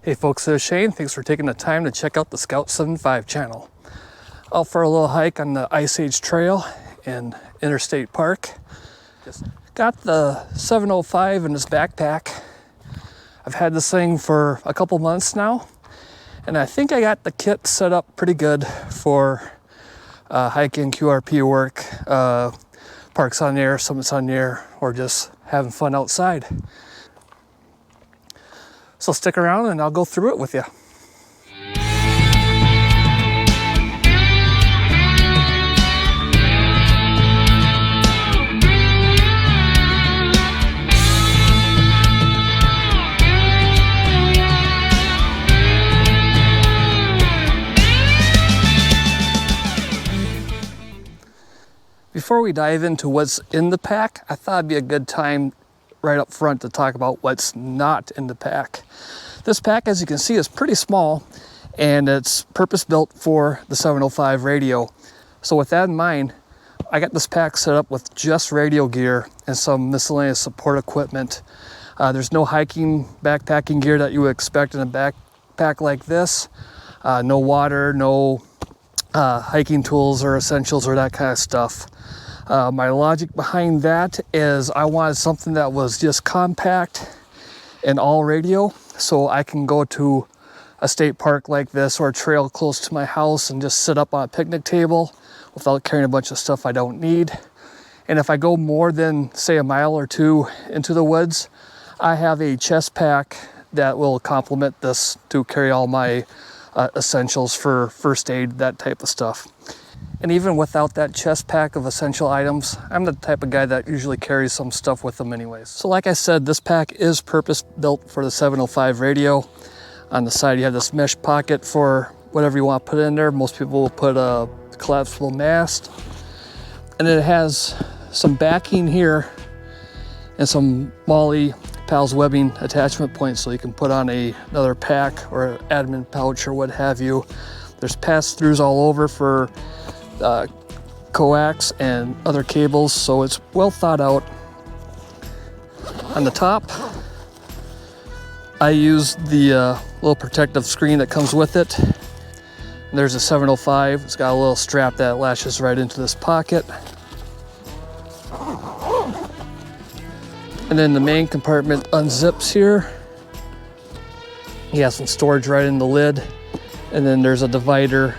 Hey folks, this is Shane. Thanks for taking the time to check out the Scout 75 channel. Out for a little hike on the Ice Age Trail in Interstate Park. Just got the 705 in this backpack. I've had this thing for a couple months now, and I think I got the kit set up pretty good for hiking, QRP work, parks on the air, summits on the air, or just having fun outside. So stick around and I'll go through it with you. Before we dive into what's in the pack, I thought it'd be a good time right up front to talk about what's not in the pack. This pack, as you can see, is pretty small, and it's purpose-built for the 705 radio. So with that in mind, I got this pack set up with just radio gear and some miscellaneous support equipment. There's no hiking, backpacking gear that you would expect in a backpack like this. No water, no hiking tools or essentials or that kind of stuff. My logic behind that is I wanted something that was just compact and all radio, so I can go to a state park like this or a trail close to my house and just sit up on a picnic table without carrying a bunch of stuff I don't need. And if I go more than, say, a mile or two into the woods, I have a chest pack that will complement this to carry all my essentials for first aid, that type of stuff. And even without that chest pack of essential items, I'm the type of guy that usually carries some stuff with them anyways. So like I said, this pack is purpose built for the 705 radio. On the side you have this mesh pocket for whatever you want to put in there. Most people will put a collapsible mast. And it has some backing here and some MOLLE PALS webbing attachment points so you can put on another pack or an admin pouch or what have you. There's pass-throughs all over for coax and other cables, so it's well thought out. On the top, I use the little protective screen that comes with it. And there's a 705. It's got a little strap that lashes right into this pocket. And then the main compartment unzips here. You have some storage right in the lid. And then there's a divider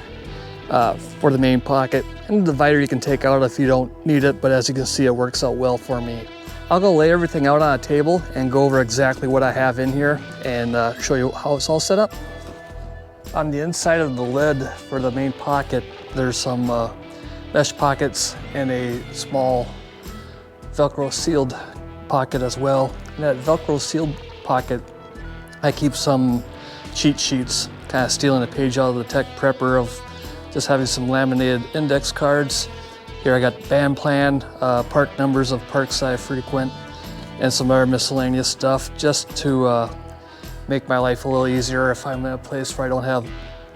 for the main pocket. And the divider you can take out if you don't need it, but as you can see, it works out well for me. I'll go lay everything out on a table and go over exactly what I have in here and show you how it's all set up. On the inside of the lid for the main pocket, there's some mesh pockets and a small Velcro sealed pocket as well. In that Velcro sealed pocket, I keep some cheat sheets, kind of stealing a page out of the tech prepper of just having some laminated index cards. Here I got band plan, park numbers of parks I frequent, and some other miscellaneous stuff just to make my life a little easier. If I'm in a place where I don't have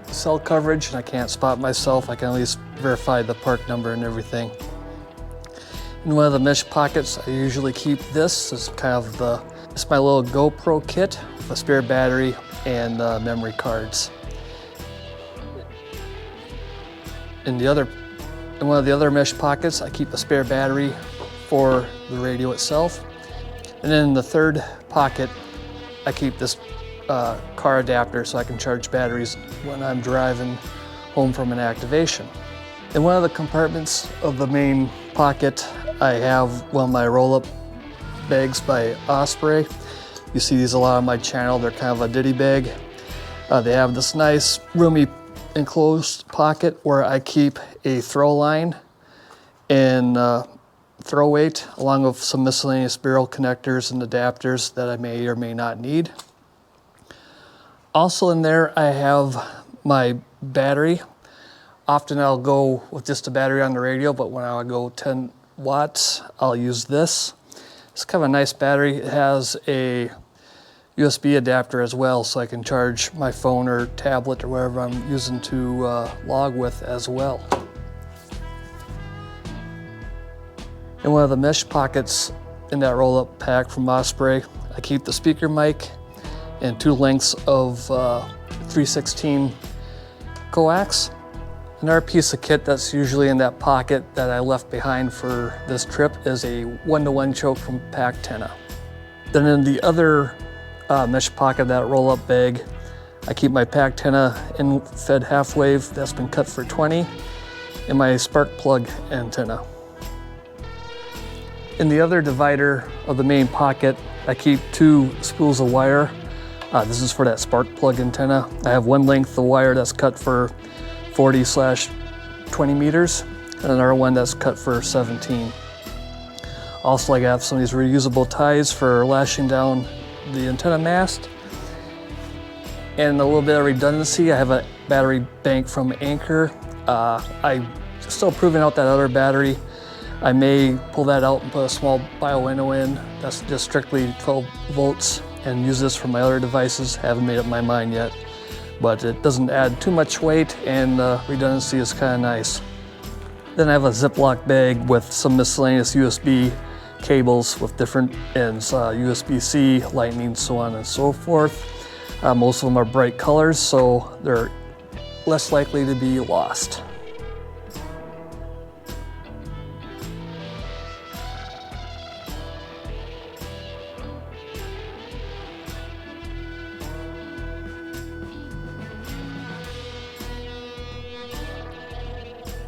cell coverage and I can't spot myself, I can at least verify the park number and everything. In one of the mesh pockets, I usually keep this as kind of it's my little GoPro kit with a spare battery and memory cards. In one of the other mesh pockets, I keep a spare battery for the radio itself. And then in the third pocket, I keep this car adapter so I can charge batteries when I'm driving home from an activation. In one of the compartments of the main pocket, I have one of my roll-up bags by Osprey. You see these a lot on my channel. They're kind of a ditty bag. They have this nice roomy enclosed pocket where I keep a throw line and throw weight along with some miscellaneous barrel connectors and adapters that I may or may not need. Also in there I have my battery. Often I'll go with just a battery on the radio, but when I go 10 watts, I'll use this. It's kind of a nice battery. It has a USB adapter as well, so I can charge my phone or tablet or whatever I'm using to log with as well. In one of the mesh pockets in that roll-up pack from Osprey, I keep the speaker mic and 2 lengths of 3/16 coax. Another piece of kit that's usually in that pocket that I left behind for this trip is a 1-to-1 choke from Pack Tenna. Then in the other mesh pocket, that roll-up bag, I keep my Pack Tenna in-fed half-wave that's been cut for 20 and my spark plug antenna. In the other divider of the main pocket, I keep 2 spools of wire. This is for that spark plug antenna. I have 1 length of wire that's cut for 40/20 meters, and another one that's cut for 17. Also, I have some of these reusable ties for lashing down the antenna mast. And a little bit of redundancy, I have a battery bank from Anchor. I'm still proving out that other battery. I may pull that out and put a small bio-window in that's just strictly 12 volts and use this for my other devices. Haven't made up my mind yet, but it doesn't add too much weight and redundancy is kind of nice. Then I have a Ziploc bag with some miscellaneous USB cables with different ends, USB-C, lightning, so on and so forth. Most of them are bright colors, so they're less likely to be lost.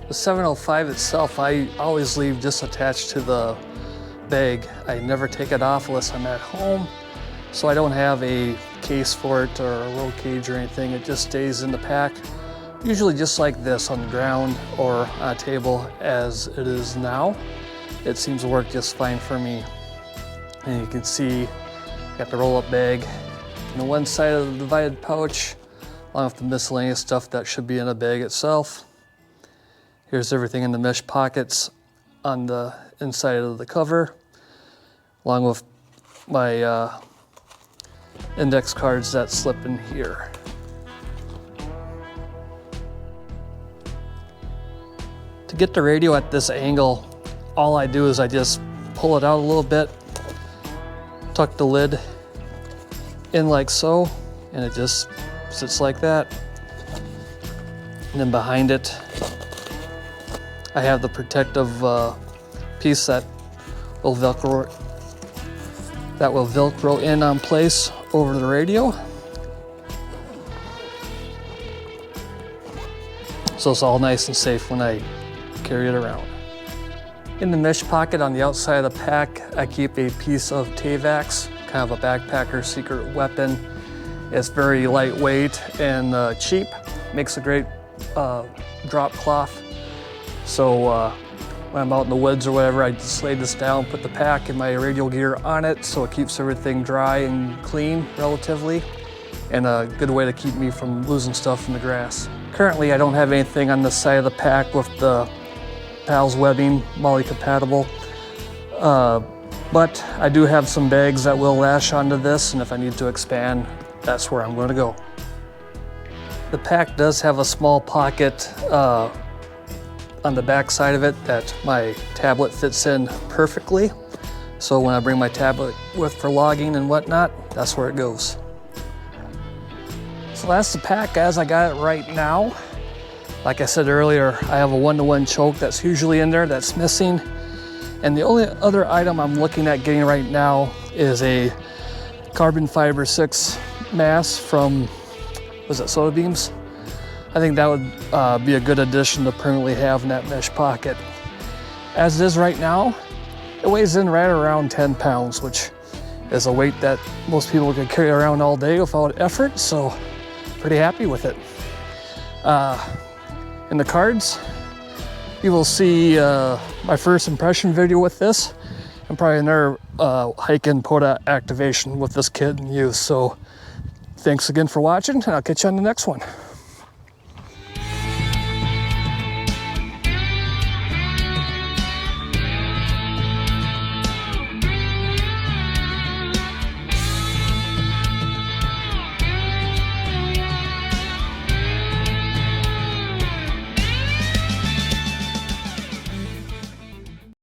The 705 itself, I always leave just attached to the bag. I never take it off unless I'm at home, so I don't have a case for it or a roll cage or anything. It just stays in the pack, usually just like this on the ground or on a table as it is now. It seems to work just fine for me. And you can see I got the roll-up bag on the one side of the divided pouch, along with the miscellaneous stuff that should be in the bag itself. Here's everything in the mesh pockets on the inside of the cover, along with my index cards that slip in here. To get the radio at this angle, all I do is I just pull it out a little bit, tuck the lid in like so, and it just sits like that. And then behind it, I have the protective piece that will Velcro in on place over the radio. So it's all nice and safe when I carry it around. In the mesh pocket on the outside of the pack, I keep a piece of Tavax, kind of a backpacker secret weapon. It's very lightweight and cheap, makes a great drop cloth. So when I'm out in the woods or whatever, I just lay this down, put the pack and my radio gear on it so it keeps everything dry and clean relatively, and a good way to keep me from losing stuff in the grass. Currently, I don't have anything on the side of the pack with the PALS webbing, MOLLE compatible, but I do have some bags that will lash onto this, and if I need to expand, that's where I'm going to go. The pack does have a small pocket on the back side of it that my tablet fits in perfectly. So when I bring my tablet with for logging and whatnot, that's where it goes. So that's the pack as I got it right now. Like I said earlier, I have a 1-to-1 choke that's usually in there that's missing. And the only other item I'm looking at getting right now is a carbon fiber 6 mass from, was it Soda Beams? I think that would be a good addition to permanently have in that mesh pocket. As it is right now, it weighs in right around 10 pounds, which is a weight that most people can carry around all day without effort, so pretty happy with it. In the cards, you will see my first impression video with this, and probably another hike and POTA activation with this kit in use. So thanks again for watching, and I'll catch you on the next one.